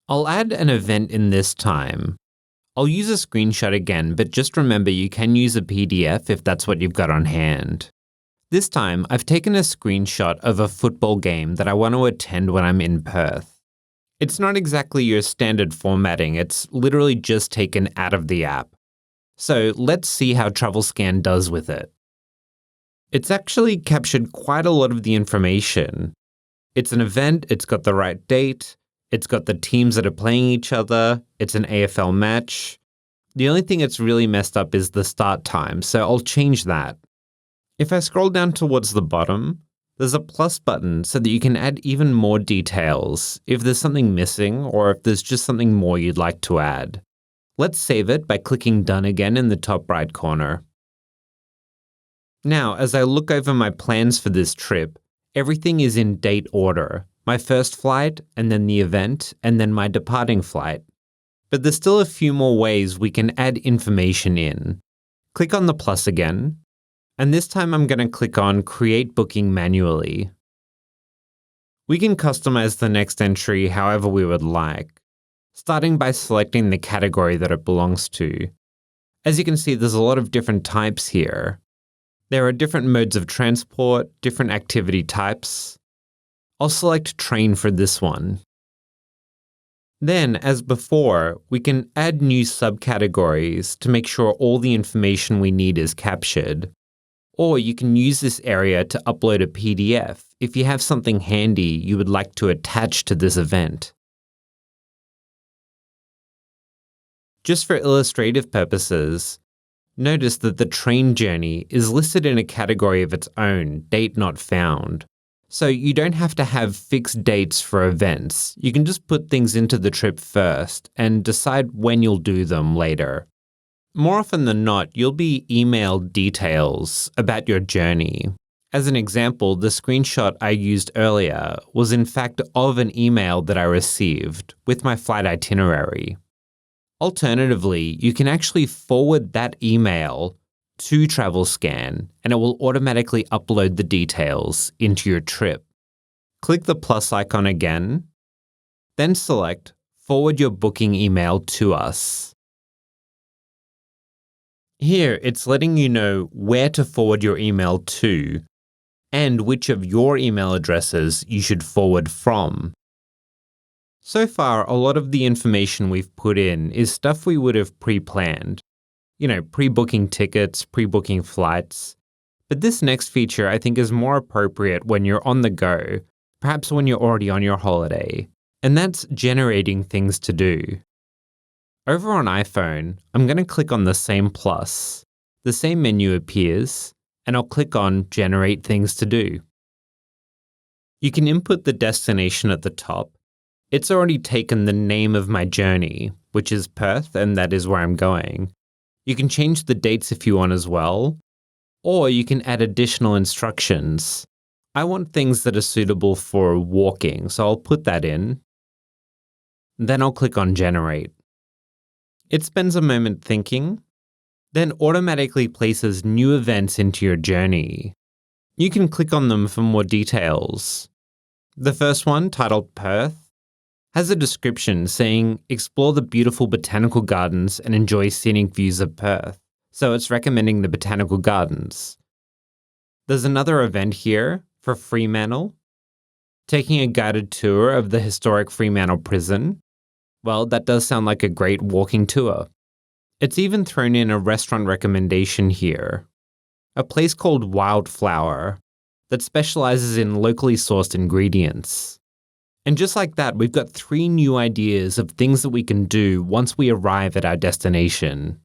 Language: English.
I'll add an event in this time. I'll use a screenshot again, but just remember you can use a PDF if that's what you've got on hand. This time, I've taken a screenshot of a football game that I want to attend when I'm in Perth. It's not exactly your standard formatting, it's literally just taken out of the app. So let's see how TravelScan does with it. It's actually captured quite a lot of the information. It's an event, it's got the right date, it's got the teams that are playing each other, it's an AFL match. The only thing that's really messed up is the start time, so I'll change that. If I scroll down towards the bottom, there's a plus button so that you can add even more details if there's something missing or if there's just something more you'd like to add. Let's save it by clicking Done again in the top right corner. Now, as I look over my plans for this trip, everything is in date order. My first flight, and then the event, and then my departing flight. But there's still a few more ways we can add information in. Click on the plus again, and this time I'm going to click on Create Booking Manually. We can customize the next entry however we would like, starting by selecting the category that it belongs to. As you can see, there's a lot of different types here. There are different modes of transport, different activity types. I'll select train for this one. Then, as before, we can add new subcategories to make sure all the information we need is captured. Or you can use this area to upload a PDF if you have something handy you would like to attach to this event. Just for illustrative purposes, notice that the train journey is listed in a category of its own, Date Not Found. So you don't have to have fixed dates for events. You can just put things into the trip first and decide when you'll do them later. More often than not, you'll be emailed details about your journey. As an example, the screenshot I used earlier was in fact of an email that I received with my flight itinerary. Alternatively, you can actually forward that email to TravelScan, and it will automatically upload the details into your trip. Click the plus icon again, then select Forward your booking email to us. Here, it's letting you know where to forward your email to and which of your email addresses you should forward from. So far, a lot of the information we've put in is stuff we would have pre-planned. Pre-booking tickets, pre-booking flights. But this next feature I think is more appropriate when you're on the go, perhaps when you're already on your holiday, and that's generating things to do. Over on iPhone, I'm going to click on the same plus. The same menu appears, and I'll click on Generate Things to Do. You can input the destination at the top. It's already taken the name of my journey, which is Perth, and that is where I'm going. You can change the dates if you want as well, or you can add additional instructions. I want things that are suitable for walking, so I'll put that in. Then I'll click on Generate. It spends a moment thinking, then automatically places new events into your journey. You can click on them for more details. The first one, titled Perth, has a description saying, explore the beautiful botanical gardens and enjoy scenic views of Perth. So it's recommending the botanical gardens. There's another event here for Fremantle, taking a guided tour of the historic Fremantle prison. Well, that does sound like a great walking tour. It's even thrown in a restaurant recommendation here, a place called Wildflower that specializes in locally sourced ingredients. And just like that, we've got 3 new ideas of things that we can do once we arrive at our destination.